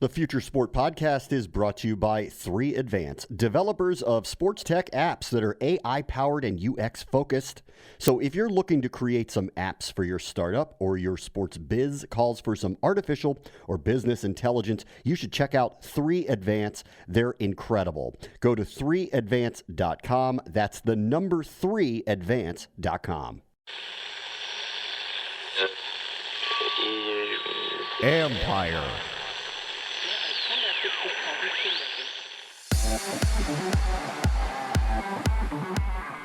The Future Sport Podcast is brought to you by 3Advance, developers of sports tech apps that are AI-powered and UX-focused. So if you're looking to create some apps for your startup or your sports biz calls for some artificial or business intelligence, you should check out 3Advance. They're incredible. Go to 3advance.com. That's the number 3advance.com. Empire.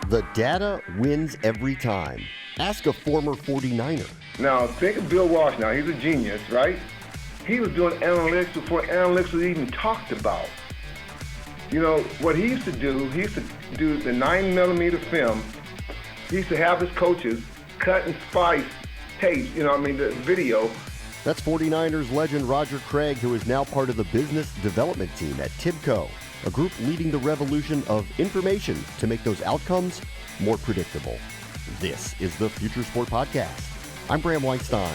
The data wins every time. Ask a former 49er. Now, think of Bill Walsh now. He's a genius, right? He was doing analytics before analytics was even talked about. You know, what he used to do the 9mm film. He used to have his coaches cut and splice tapes, the video. That's 49ers legend Roger Craig, who is now part of the business development team at Tibco, a group leading the revolution of information to make those outcomes more predictable. This is the Future Sport Podcast. I'm Bram Weinstein.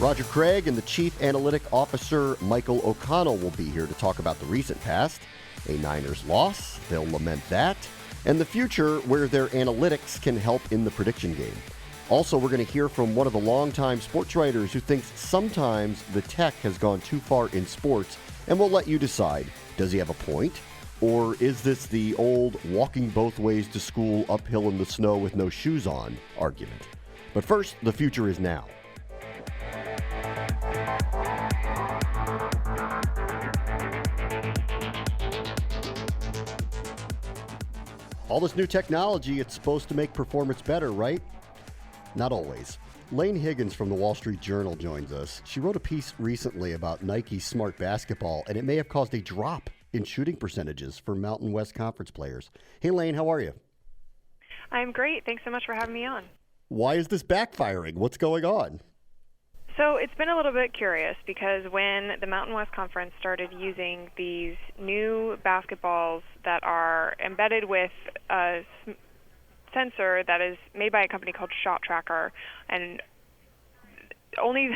Roger Craig and the Chief Analytic Officer Michael O'Connell will be here to talk about the recent past, a Niners loss, they'll lament that, and the future where their analytics can help in the prediction game. Also, we're going to hear from one of the longtime sports writers who thinks sometimes the tech has gone too far in sports, and we'll let you decide. Does he have a point? Or is this the old walking both ways to school uphill in the snow with no shoes on argument? But first, the future is now. All this new technology, it's supposed to make performance better, right? Not always. Laine Higgins from the Wall Street Journal joins us. She wrote a piece recently about Nike's smart basketball, and it may have caused a drop in shooting percentages for Mountain West Conference players. Hey, Laine, how are you? I'm great. Thanks so much for having me on. Why is this backfiring? What's going on? So it's been a little bit curious because when the Mountain West Conference started using these new basketballs that are embedded with a sensor that is made by a company called Shot Tracker, and only,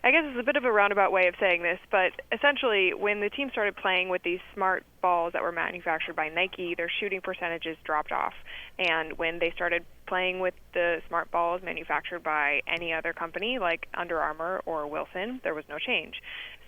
I guess it's a bit of a roundabout way of saying this, but essentially when the team started playing with these smart balls that were manufactured by Nike, their shooting percentages dropped off. And when they started playing with the smart balls manufactured by any other company like Under Armour or Wilson, there was no change.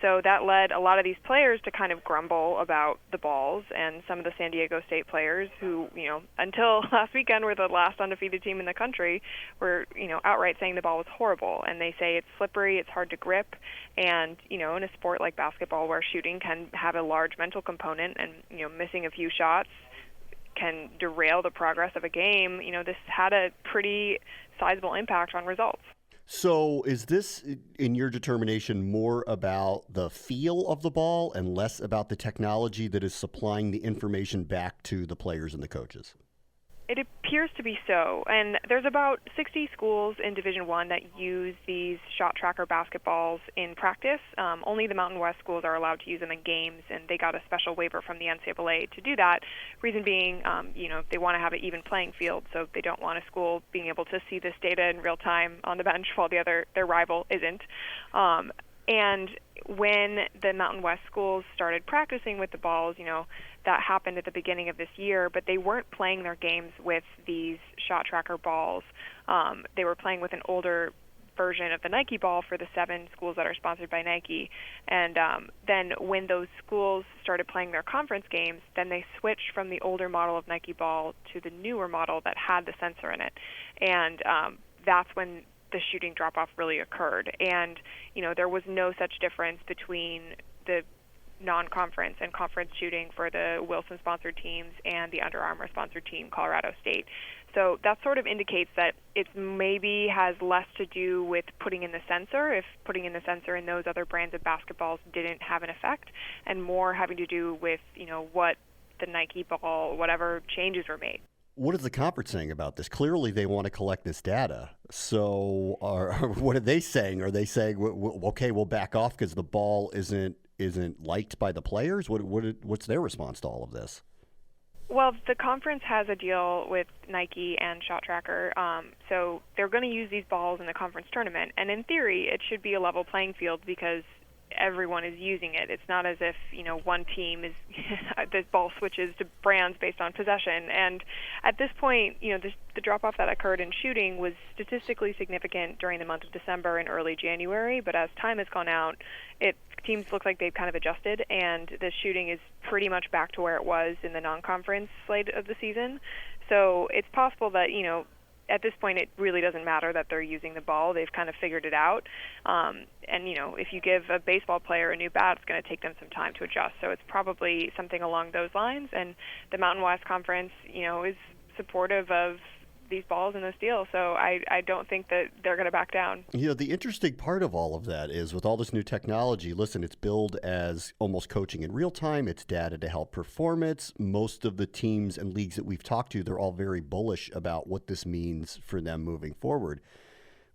So that led a lot of these players to kind of grumble about the balls, and some of the San Diego State players who, until last weekend were the last undefeated team in the country, were, outright saying the ball was horrible. And they say it's slippery, it's hard to grip, and, in a sport like basketball where shooting can have a large mental component and, missing a few shots can derail the progress of a game, this had a pretty sizable impact on results. So is this, in your determination, more about the feel of the ball and less about the technology that is supplying the information back to the players and the coaches? It appears to be so, and there's about 60 schools in Division I that use these Shot Tracker basketballs in practice. Only the Mountain West schools are allowed to use them in games, and they got a special waiver from the NCAA to do that. Reason being, they want to have an even playing field, so they don't want a school being able to see this data in real time on the bench while their rival isn't. And when the Mountain West schools started practicing with the balls, that happened at the beginning of this year, but they weren't playing their games with these Shot Tracker balls. They were playing with an older version of the Nike ball for the 7 schools that are sponsored by Nike. And then when those schools started playing their conference games, then they switched from the older model of Nike ball to the newer model that had the sensor in it. And that's when the shooting drop-off really occurred. And, there was no such difference between the non-conference and conference shooting for the Wilson-sponsored teams and the Under Armour-sponsored team, Colorado State. So that sort of indicates that it maybe has less to do with putting in the sensor, if putting in the sensor in those other brands of basketballs didn't have an effect, and more having to do with, what the Nike ball, whatever changes were made. What is the conference saying about this? Clearly, they want to collect this data. So what are they saying? Are they saying, okay, we'll back off because the ball isn't isn't liked by the players? What's their response to all of this? Well, the conference has a deal with Nike and Shot Tracker, so they're going to use these balls in the conference tournament. And in theory, it should be a level playing field because everyone is using it. It's not as if, one team is the ball switches to brands based on possession. And at this point, the drop-off that occurred in shooting was statistically significant during the month of December and early January. But as time has gone out, teams look like they've kind of adjusted, and the shooting is pretty much back to where it was in the non-conference slate of the season. So it's possible that, at this point, it really doesn't matter that they're using the ball. They've kind of figured it out. If you give a baseball player a new bat, it's going to take them some time to adjust. So it's probably something along those lines. And the Mountain West Conference, is supportive of these balls in this deal. So I don't think that they're going to back down. The interesting part of all of that is with all this new technology, listen, it's billed as almost coaching in real time. It's data to help performance. Most of the teams and leagues that we've talked to, they're all very bullish about what this means for them moving forward.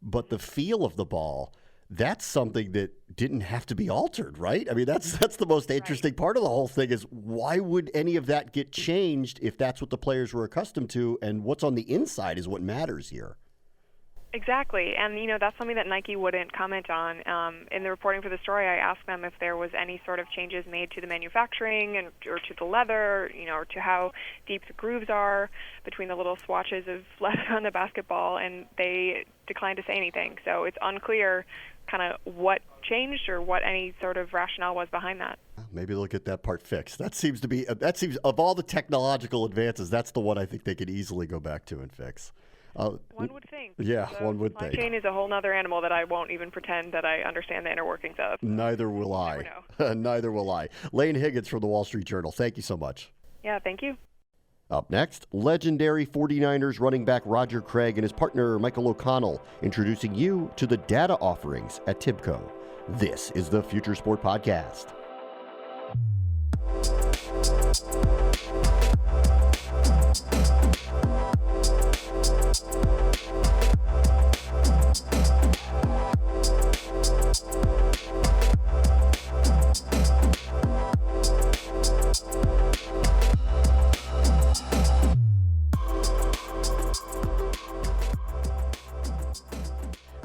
But the feel of the ball, that's something that didn't have to be altered, right? I mean, that's the most interesting part of the whole thing is why would any of that get changed if that's what the players were accustomed to, and what's on the inside is what matters here. Exactly, and that's something that Nike wouldn't comment on. In the reporting for the story, I asked them if there was any sort of changes made to the manufacturing or to the leather, or to how deep the grooves are between the little swatches of leather on the basketball, and they declined to say anything. So it's unclear kind of what changed or what any sort of rationale was behind that. Maybe they'll get that part fixed. That seems of all the technological advances, that's the one I think they could easily go back to and fix. One would think. Yeah, one would think. Supply chain is a whole other animal that I won't even pretend that I understand the inner workings of. Neither will I. Neither will I. Laine Higgins from the Wall Street Journal. Thank you so much. Yeah, thank you. Up next, legendary 49ers running back Roger Craig and his partner Michael O'Connell introducing you to the data offerings at Tibco. This is the Future Sport Podcast.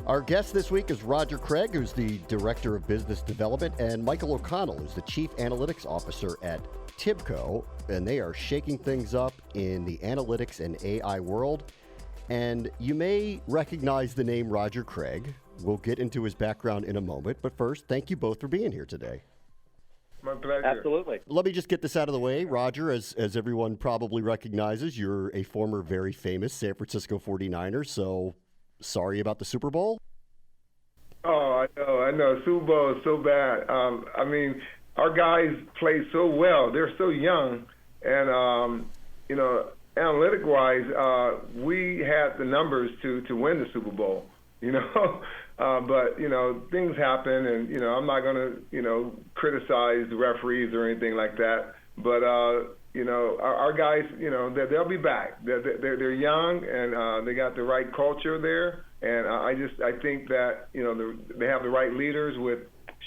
Our guest this week is Roger Craig, who's the Director of Business Development, and Michael O'Connell, who's the Chief Analytics Officer at Tibco, and they are shaking things up in the analytics and AI world. And you may recognize the name Roger Craig. We'll get into his background in a moment, but first, thank you both for being here today. My pleasure. Absolutely. Let me just get this out of the way. Roger, as everyone probably recognizes, you're a former very famous San Francisco 49er, so sorry about the Super Bowl. Oh, I know. Super Bowl is so bad. Our guys play so well. They're so young. And, analytic-wise, we had the numbers to win the Super Bowl, But, things happen, and, I'm not going to, criticize the referees or anything like that. But, our guys, they'll be back. They're young, and they got the right culture there. And I think that, they have the right leaders with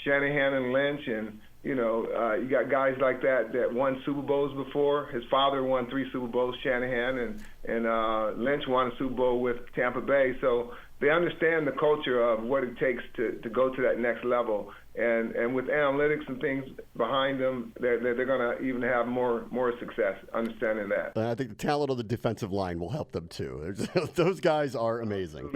Shanahan and Lynch. And, you got guys like that won Super Bowls before. His father won 3 Super Bowls, Shanahan, and Lynch won a Super Bowl with Tampa Bay. So they understand the culture of what it takes to go to that next level. And with analytics and things behind them, they're going to even have more success understanding that. I think the talent on the defensive line will help them too. Those guys are amazing.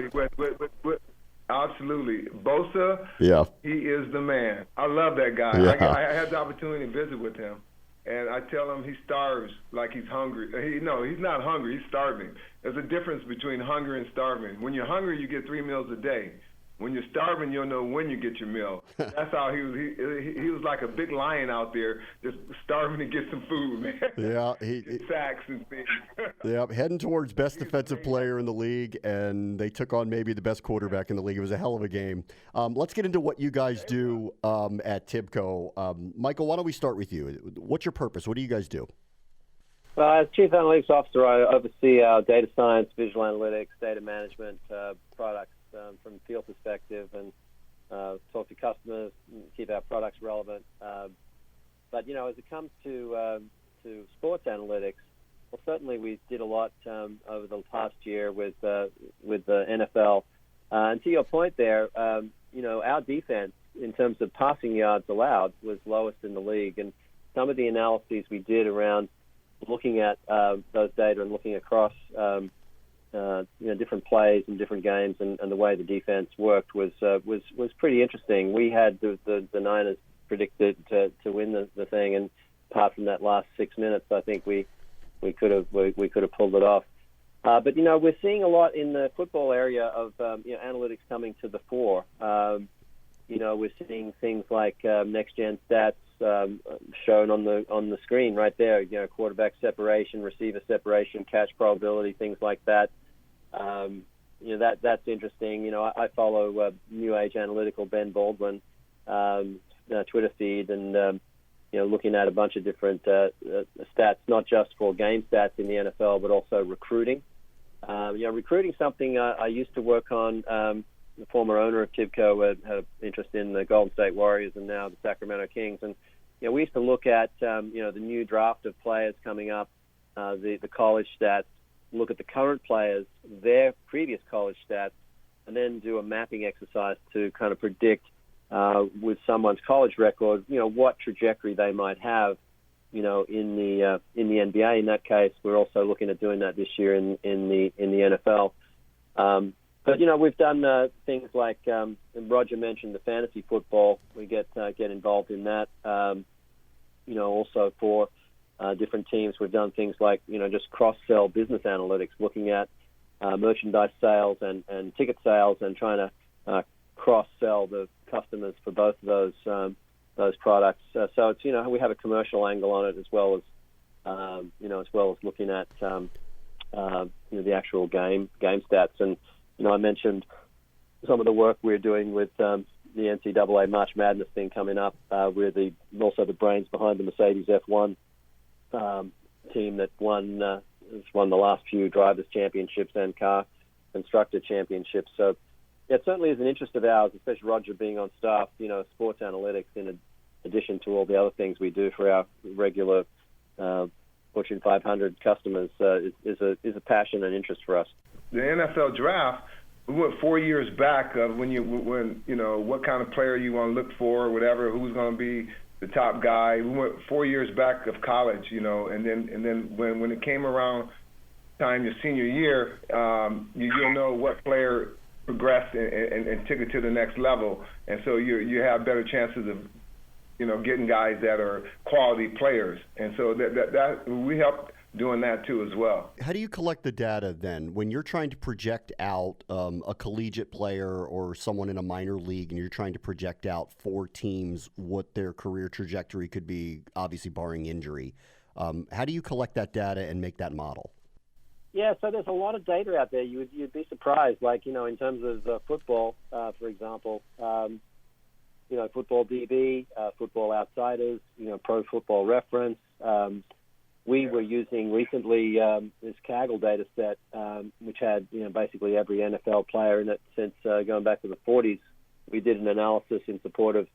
Absolutely. Bosa, yeah, he is the man. I love that guy. Yeah. I had the opportunity to visit with him, and I tell him he starves like he's hungry. He's not hungry. He's starving. There's a difference between hungry and starving. When you're hungry, you get 3 meals a day. When you're starving, you'll know when you get your meal. That's how he was. He was like a big lion out there, just starving to get some food, man. Yeah, sacks and things. Yeah, heading towards best defensive player in the league, and they took on maybe the best quarterback in the league. It was a hell of a game. Let's get into what you guys do at Tibco. Michael, why don't we start with you? What's your purpose? What do you guys do? Well, as Chief Analytics Officer, I oversee our data science, visual analytics, data management products from the field perspective. And talk to customers, keep our products relevant. But as it comes to sports analytics, well, certainly we did a lot over the past year with the NFL. And to your point there, our defense in terms of passing yards allowed was lowest in the league. And some of the analyses we did around looking at those data and looking across different plays and different games and the way the defense worked was pretty interesting. We had the Niners predicted to win the thing, and apart from that last 6 minutes, I think we could have pulled it off. But we're seeing a lot in the football area of analytics coming to the fore. We're seeing things like next gen stats shown on the screen right there. Quarterback separation, receiver separation, catch probability, things like that. That's interesting. I follow New Age Analytical Ben Baldwin Twitter feed, and looking at a bunch of different stats, not just for game stats in the NFL, but also recruiting. Recruiting something I used to work on. The former owner of Tibco had an interest in the Golden State Warriors and now the Sacramento Kings. And we used to look at the new draft of players coming up, the college stats, look at the current players, their previous college stats, and then do a mapping exercise to kind of predict with someone's college record, what trajectory they might have, in the NBA. In that case, we're also looking at doing that this year in the NFL. But we've done things like Roger mentioned the fantasy football. We get involved in that. Also for different teams, we've done things like just cross-sell business analytics, looking at merchandise sales and ticket sales, and trying to cross-sell the customers for both of those products. So it's we have a commercial angle on it as well as looking at the actual game stats. And I mentioned some of the work we're doing with the NCAA March Madness thing coming up. We're also the brains behind the Mercedes F1 team that has won the last few drivers' championships and car constructor championships. So it certainly is an interest of ours, especially Roger being on staff. Sports analytics, in addition to all the other things we do for our regular Fortune 500 customers, is a passion and interest for us. The NFL draft, we went 4 years back of when what kind of player you want to look for, whatever, who's going to be the top guy. We went 4 years back of college, and then when it came around time your senior year, you'll know what player progressed and took it to the next level, and so you have better chances of getting guys that are quality players, and so that we help doing that too as well. How do you collect the data then when you're trying to project out a collegiate player or someone in a minor league, and you're trying to project out for teams what their career trajectory could be, obviously barring injury? How do you collect that data and make that model? Yeah, so there's a lot of data out there. You'd be surprised, like, in terms of football, for example, Football DB, Football Outsiders, Pro Football Reference. We were using recently this Kaggle data set, which had basically every NFL player in it since going back to the 40s. We did an analysis in support of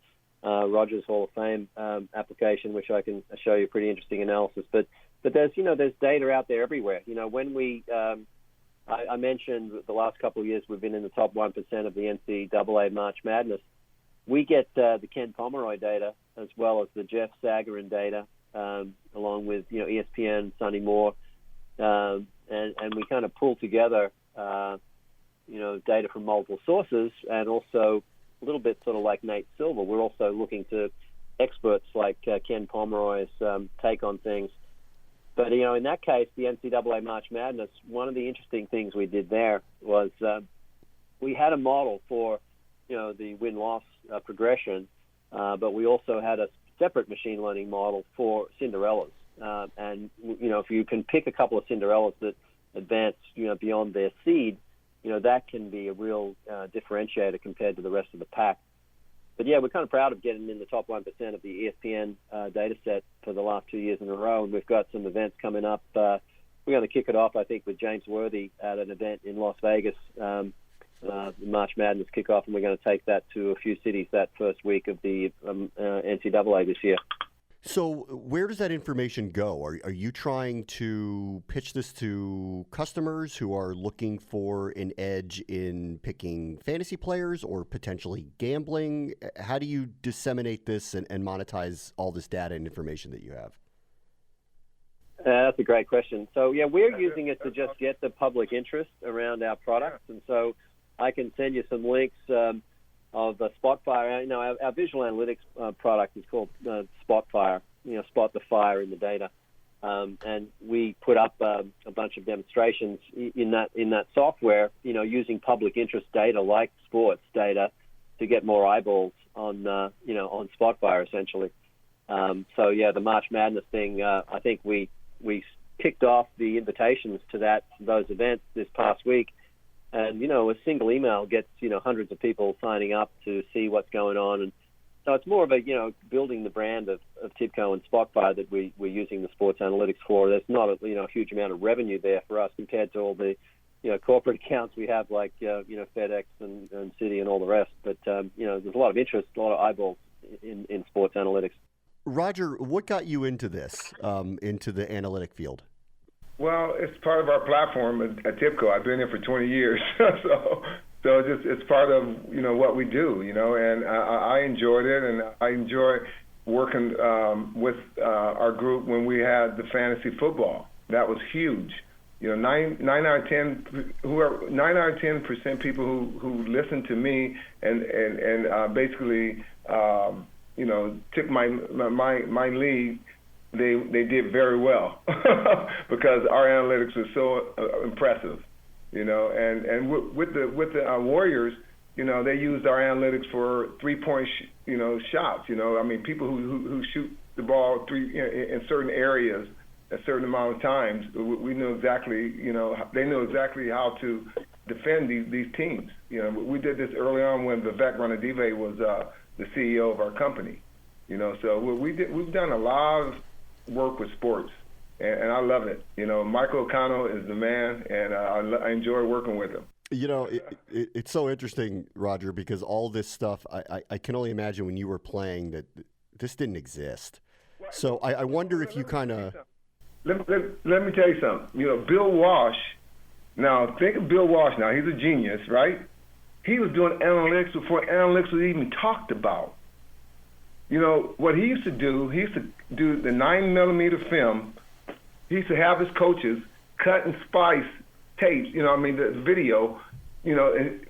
Rogers Hall of Fame application, which I can show you a pretty interesting analysis. But there's data out there everywhere. When I mentioned the last couple of years we've been in the top 1% of the NCAA March Madness. We get the Ken Pomeroy data as well as the Jeff Sagarin data, along with ESPN, Sonny Moore, and we kind of pull together data from multiple sources, and also a little bit sort of like Nate Silver. We're also looking to experts like Ken Pomeroy's take on things. But in that case, the NCAA March Madness, one of the interesting things we did there was we had a model for the win-loss progression, but we also had a separate machine learning model for Cinderellas. And if you can pick a couple of Cinderellas that advance beyond their seed, that can be a real differentiator compared to the rest of the pack. But yeah, we're kind of proud of getting in the top 1% of the ESPN data set for the last 2 years in a row, and we've got some events coming up. We're going to kick it off, I think, with James Worthy at an event in Las Vegas March Madness kickoff, and we're going to take that to a few cities that first week of the NCAA this year. So where does that information go? Are you trying to pitch this to customers who are looking for an edge in picking fantasy players or potentially gambling? How do you disseminate this and monetize all this data and information that you have? That's a great question. So, yeah, we're using it to just get the public interest around our products. And so I can send you some links of Spotfire. Our visual analytics product is called Spotfire, spot the fire in the data. And we put up a bunch of demonstrations in that software, using public interest data like sports data to get more eyeballs on Spotfire, essentially. The March Madness thing, I think we kicked off the invitations to those events this past week. And, a single email gets, hundreds of people signing up to see what's going on. And so it's more of a, building the brand of Tibco and Spotfire that we're using the sports analytics for. There's not a huge amount of revenue there for us compared to all the, corporate accounts we have like, FedEx and Citi and all the rest. But, there's a lot of interest, a lot of eyeballs in sports analytics. Roger, what got you into this, into the analytic field? Well, it's part of our platform at Tibco. I've been here for 20 years, so it's part of what we do, and I enjoyed it, and I enjoy working with our group when we had the fantasy football. That was huge. 9 out of 10% people who listened to me and basically took my lead. They did very well because our analytics was so impressive, and with the Warriors, they used our analytics for 3-point shots. People who shoot the ball in certain areas a certain amount of times. We knew exactly, they knew exactly how to defend these teams. We did this early on when Vivek Ranadive was the CEO of our company. So we've done a lot of work with sports, and I love it. Michael O'Connell is the man, and I enjoy working with him. It's so interesting, Roger, because all this stuff, I can only imagine when you were playing that this didn't exist. So I wonder if you kind of... Let me tell you something. Bill Walsh, now think of Bill Walsh now. He's a genius, right? He was doing analytics before analytics was even talked about. What he used to do the 9mm film. He used to have his coaches cut and splice tapes, the video,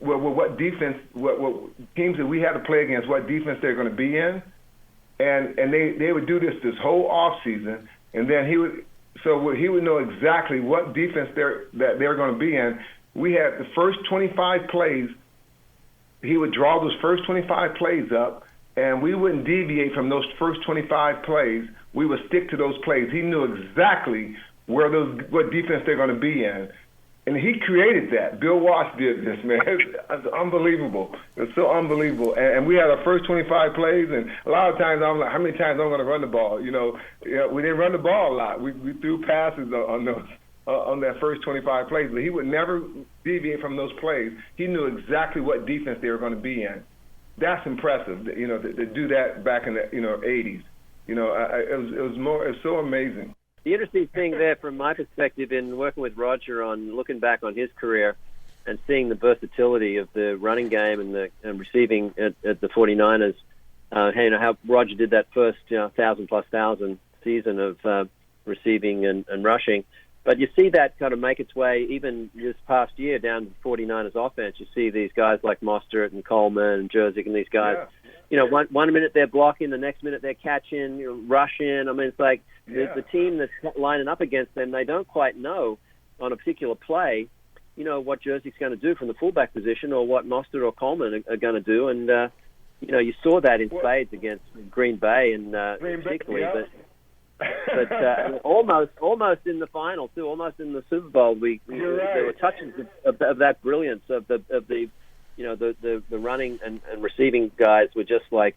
what defense, what teams that we had to play against, what defense they're going to be in. And they would do this whole off season, and then he would know exactly what defense they're going to be in. We had the first 25 plays. He would draw those first 25 plays up, and we wouldn't deviate from those first 25 plays. We would stick to those plays. He knew exactly what defense they're going to be in. And he created that. Bill Walsh did this, man. It's unbelievable. It's so unbelievable. And we had our first 25 plays, and a lot of times I'm like, how many times I'm going to run the ball? We didn't run the ball a lot. We threw passes on that first 25 plays, but he would never deviate from those plays. He knew exactly what defense they were going to be in. That's impressive, to do that back in the 80s. It was so amazing. The interesting thing there from my perspective in working with Roger on looking back on his career and seeing the versatility of the running game and receiving at the 49ers, how Roger did that first 1,000+ season of receiving and rushing. But you see that kind of make its way even this past year down to the 49ers offense. You see these guys like Mostert and Coleman and Jerzik and these guys. Yeah. One minute they're blocking, the next minute they're catching, rushing. It's like the team that's lining up against them, they don't quite know on a particular play, what Jersey's going to do from the fullback position or what Mostert or Coleman are going to do. And, you saw that in spades against Green Bay and particularly. Yeah. But almost in the final too, almost in the Super Bowl, there were touches of that brilliance of the running and receiving guys were just like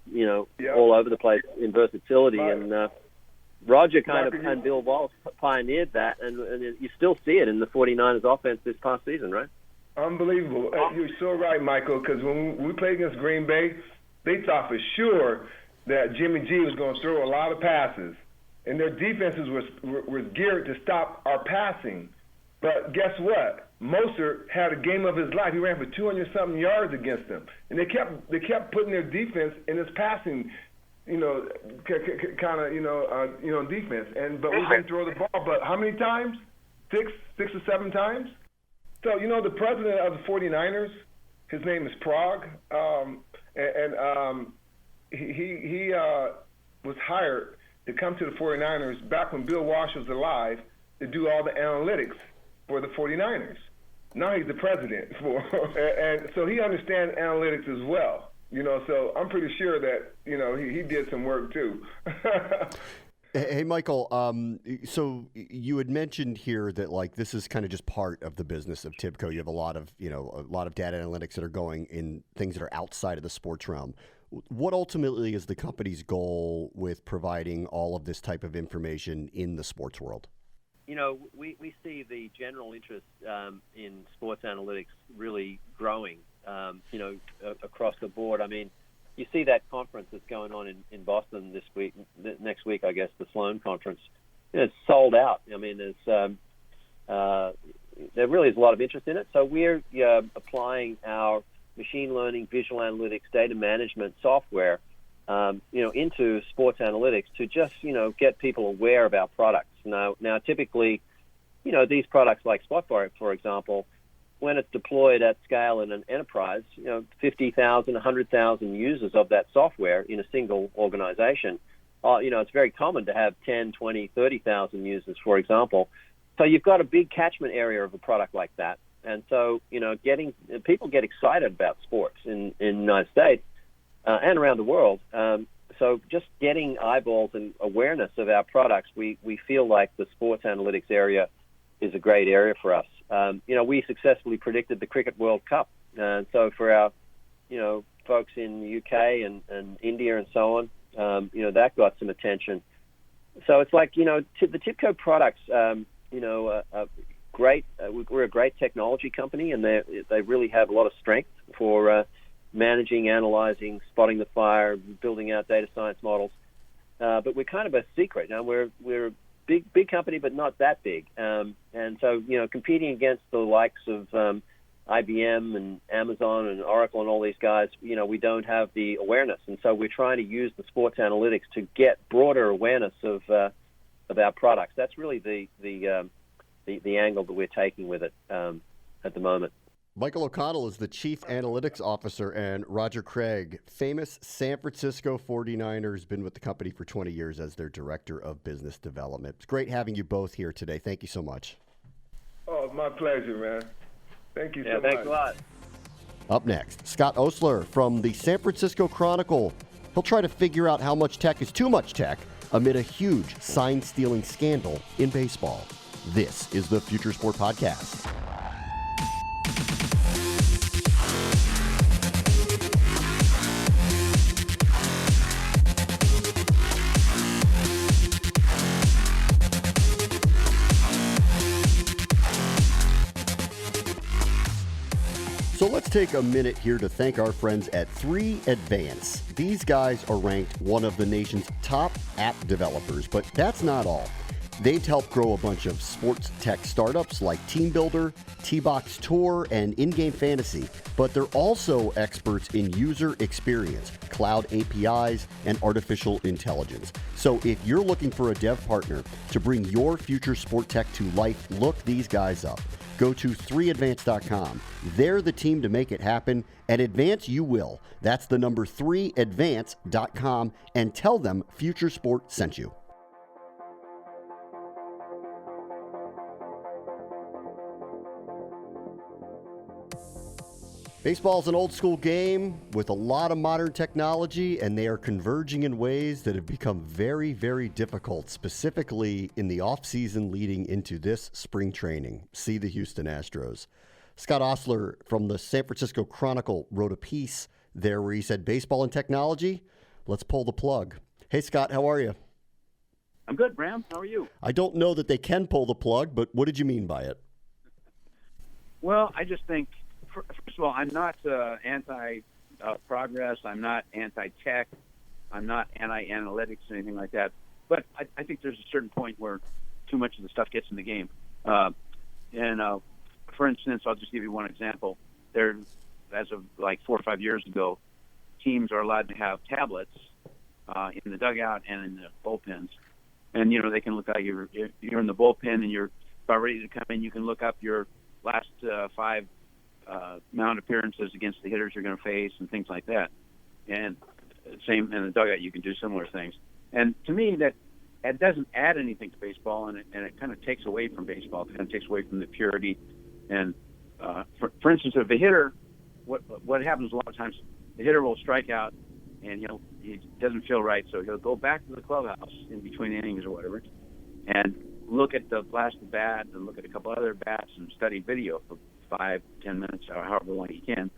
all over the place in versatility, and Roger and Bill Walsh pioneered that, and you still see it in the 49ers offense this past season, right? Unbelievable. You're so right, Michael, because when we played against Green Bay, they thought for sure that Jimmy G was going to throw a lot of passes, and their defenses was geared to stop our passing. But guess what? Moser had a game of his life. He ran for 200-something yards against them, and they kept putting their defense in this passing, kind of, defense. But we didn't throw the ball. But how many times? Six or seven times. So the president of the 49ers, his name is Prague, he was hired to come to the 49ers back when Bill Walsh was alive to do all the analytics for the 49ers. Now he's the president and so he understands analytics as well. So I'm pretty sure that he did some work too. Hey, Michael, so you had mentioned here that this is kind of just part of the business of Tibco. You have a lot of data analytics that are going in things that are outside of the sports realm. What ultimately is the company's goal with providing all of this type of information in the sports world? We see the general interest in sports analytics really growing, across the board. I mean, you see that conference that's going on in Boston this week, next week, I guess, the Sloan Conference. It's sold out. I mean, there really is a lot of interest in it. So we're applying our machine learning, visual analytics, data management software, into sports analytics to just, get people aware of our products. Now, typically, these products like Spotfire, for example, when it's deployed at scale in an enterprise, 50,000, 100,000 users of that software in a single organization, it's very common to have 10, 20, 30,000 users, for example. So you've got a big catchment area of a product like that. And so, people get excited about sports in the United States and around the world. So just getting eyeballs and awareness of our products, we feel like the sports analytics area is a great area for us. We successfully predicted the Cricket World Cup. And so for our, folks in the UK and India and so on, that got some attention. So it's like, the Tibco products, are great. We're a great technology company, and they really have a lot of strength for managing, analyzing, spotting the fire, building out data science models. But we're kind of a secret. Now we're a big company, but not that big. And so, competing against the likes of IBM and Amazon and Oracle and all these guys, we don't have the awareness. And so we're trying to use the sports analytics to get broader awareness of our products. That's really the angle that we're taking with it at the moment. Michael O'Connell is the Chief Analytics Officer, and Roger Craig, famous San Francisco 49ers, been with the company for 20 years as their Director of Business Development. It's great having you both here today. Thank you so much. Oh, my pleasure, man. Thank you so much. Yeah, thanks a lot. Up next, Scott Ostler from the San Francisco Chronicle. He'll try to figure out how much tech is too much tech amid a huge sign-stealing scandal in baseball. This is the Future Sport Podcast. So let's take a minute here to thank our friends at 3Advance. These guys are ranked one of the nation's top app developers, but that's not all. They've helped grow a bunch of sports tech startups like Team Builder, T-Box Tour, and In-Game Fantasy, but they're also experts in user experience, cloud APIs, and artificial intelligence. So if you're looking for a dev partner to bring your future sport tech to life, look these guys up. Go to 3advance.com. They're the team to make it happen, and advance you will. That's the number 3advance.com, and tell them Future Sport sent you. Baseball's an old school game with a lot of modern technology, and they are converging in ways that have become very, very difficult, specifically in the offseason leading into this spring training. See the Houston Astros. Scott Ostler from the San Francisco Chronicle wrote a piece there where he said, baseball and technology, let's pull the plug. Hey, Scott, how are you? I'm good, Bram. How are you? I don't know that they can pull the plug, but what did you mean by it? Well, I just think first of all, I'm not anti-progress. I'm not anti-tech. I'm not anti-analytics or anything like that. But I think there's a certain point where too much of the stuff gets in the game. For instance, I'll just give you one example. There, as of like 4 or 5 years ago, teams are allowed to have tablets in the dugout and in the bullpens. And, they can look at you're in the bullpen and you're about ready to come in. You can look up your last 5 mound appearances against the hitters you're going to face and things like that. And same in the dugout, you can do similar things. And to me, that doesn't add anything to baseball, and it kind of takes away from baseball. It kind of takes away from the purity. And for instance, if a hitter, what happens a lot of times, the hitter will strike out, and he doesn't feel right, so he'll go back to the clubhouse in between innings or whatever, and look at the last bat and look at a couple other bats and study video for 5-10 minutes or however long he can,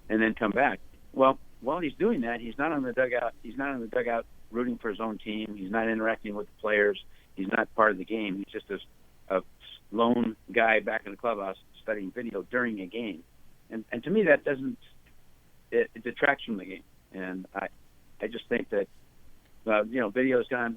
and then come back. Well, while he's doing that, he's not on the dugout. He's not in the dugout rooting for his own team. He's not interacting with the players. He's not part of the game. He's just a lone guy back in the clubhouse studying video during a game. And to me, that doesn't it detracts from the game. And I just think that video has gone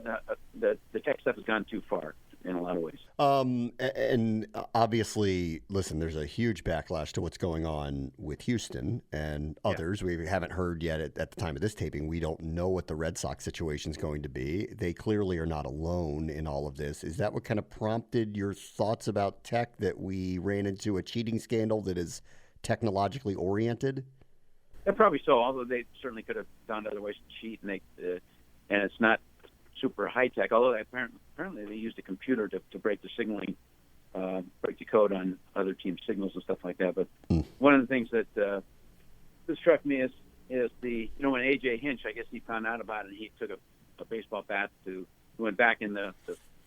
the tech stuff has gone too far in a lot of ways. And obviously, listen, there's a huge backlash to what's going on with Houston and others. We haven't heard yet at the time of this taping. We don't know what the Red Sox situation is going to be. They clearly are not alone in all of this. Is that what kind of prompted your thoughts about tech, that we ran into a cheating scandal that is technologically oriented? Yeah, probably so, although they certainly could have found other ways to cheat, and it's not super high-tech, although apparently they used a computer to break the signaling, break the code on other teams' signals and stuff like that. But one of the things that struck me is when A.J. Hinch, I guess he found out about it, and he took a baseball bat he went back in the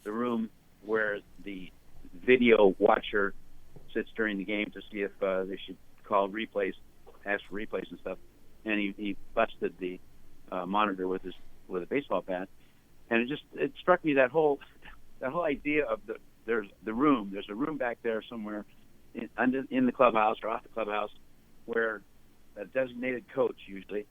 room where the video watcher sits during the game to see if they should call replays, ask for replays and stuff, and he busted the monitor with a baseball bat. And it struck me that whole idea of there's a room back there somewhere in the clubhouse or off the clubhouse where a designated coach usually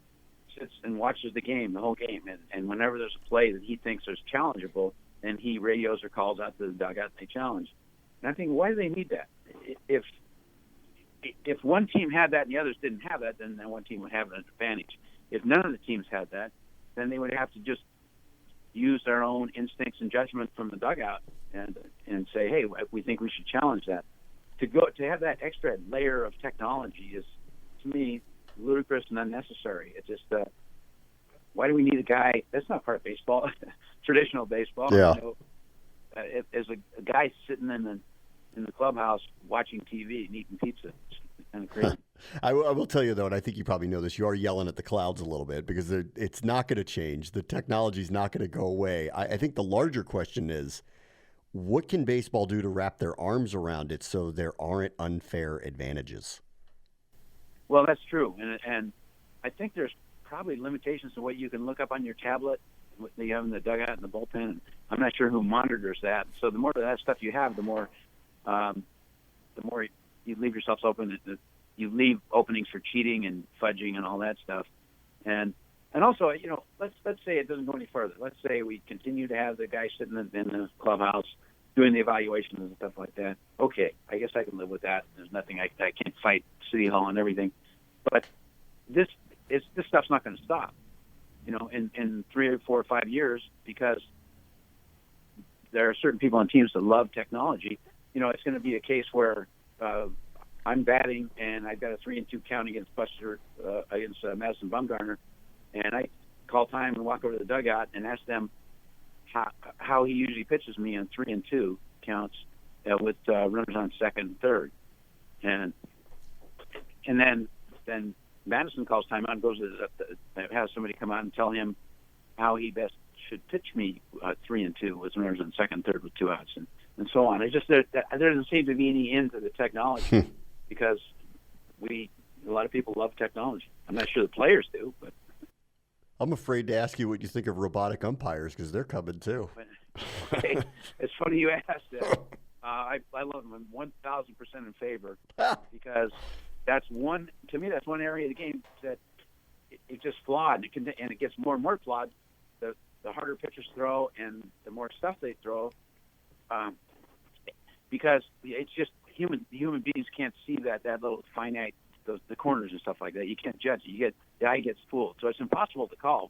sits and watches the whole game, and whenever there's a play that he thinks is challengeable, then he radios or calls out to the dugout and they challenge. And I think, why do they need that? If one team had that and the others didn't have that, then that one team would have an advantage. If none of the teams had that, then they would have to just use their own instincts and judgment from the dugout and say, hey, we think we should challenge that. To have that extra layer of technology is, to me, ludicrous and unnecessary. It's just, why do we need a guy? That's not part of baseball, traditional baseball. Yeah. As a guy sitting in the clubhouse watching TV and eating pizza. It's kind of crazy. I will tell you, though, and I think you probably know this, you are yelling at the clouds a little bit because it's not going to change. The technology is not going to go away. I think the larger question is, what can baseball do to wrap their arms around it so there aren't unfair advantages? Well, that's true. And I think there's probably limitations to what you can look up on your tablet, what you have in the dugout and the bullpen. I'm not sure who monitors that. So the more of that stuff you have, the more you leave yourselves open. You leave openings for cheating and fudging and all that stuff. And also, let's say it doesn't go any further. Let's say we continue to have the guy sitting in the clubhouse doing the evaluations and stuff like that. Okay, I guess I can live with that. There's nothing I can't fight City Hall and everything. But this stuff's not going to stop, in 3 or 4 or 5 years, because there are certain people on teams that love technology. It's going to be a case where I'm batting and I've got a 3-2 count against Madison Bumgarner, and I call time and walk over to the dugout and ask them how he usually pitches me on 3-2 counts with runners on second and third, and then Madison calls timeout and goes has somebody come out and tell him how he best should pitch me 3-2 with runners on second and third with 2 outs and so on. It's just there doesn't seem to be any end to the technology because a lot of people love technology. I'm not sure the players do, but I'm afraid to ask you what you think of robotic umpires because they're coming too. Okay. It's funny you asked that. I love them. I'm 1,000% in favor because that's one area of the game that it's just flawed, and it gets more and more flawed. The harder pitchers throw and the more stuff they throw, because it's just human beings can't see that little finite, the corners and stuff like that. You can't judge it. The eye gets fooled, so it's impossible to call.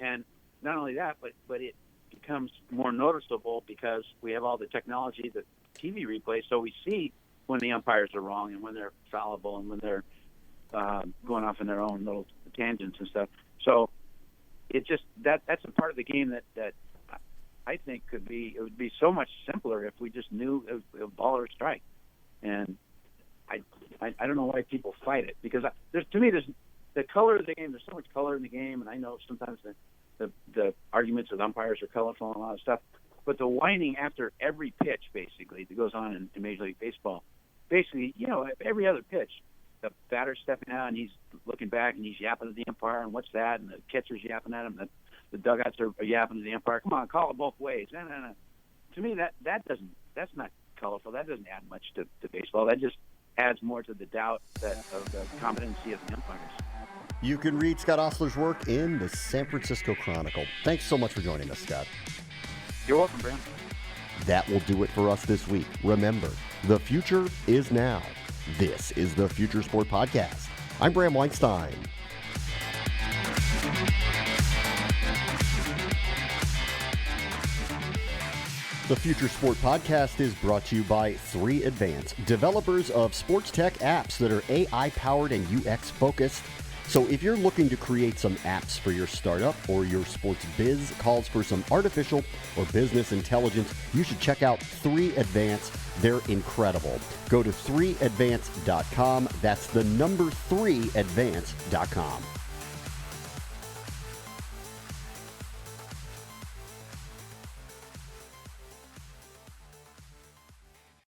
And not only that, but it becomes more noticeable because we have all the technology, the TV replays, so we see when the umpires are wrong and when they're fallible and when they're going off in their own little tangents and stuff. So it just that's a part of the game that I think it would be so much simpler if we just knew a ball or a strike. And I don't know why people fight it, because there's the color of the game. There's so much color in the game, and I know sometimes the arguments with umpires are colorful and a lot of stuff. But the whining after every pitch, basically, that goes on in Major League Baseball, basically, every other pitch, the batter's stepping out and he's looking back and he's yapping at the umpire, and what's that? And the catcher's yapping at him. The dugouts are yapping at the umpire. Come on, call it both ways. No. To me, that's not colorful. That doesn't add much to baseball. That just adds more to the doubt of the competency of the umpires. You can read Scott Ostler's work in the San Francisco Chronicle. Thanks so much for joining us, Scott. You're welcome, Brandon. That will do it for us this week. Remember, the future is now. This is the Future Sport Podcast. I'm Bram Weinstein. The Future Sport Podcast is brought to you by 3 Advance, developers of sports tech apps that are AI-powered and UX-focused. So if you're looking to create some apps for your startup or your sports biz calls for some artificial or business intelligence, you should check out 3 Advance. They're incredible. Go to 3advance.com. That's the number 3advance.com.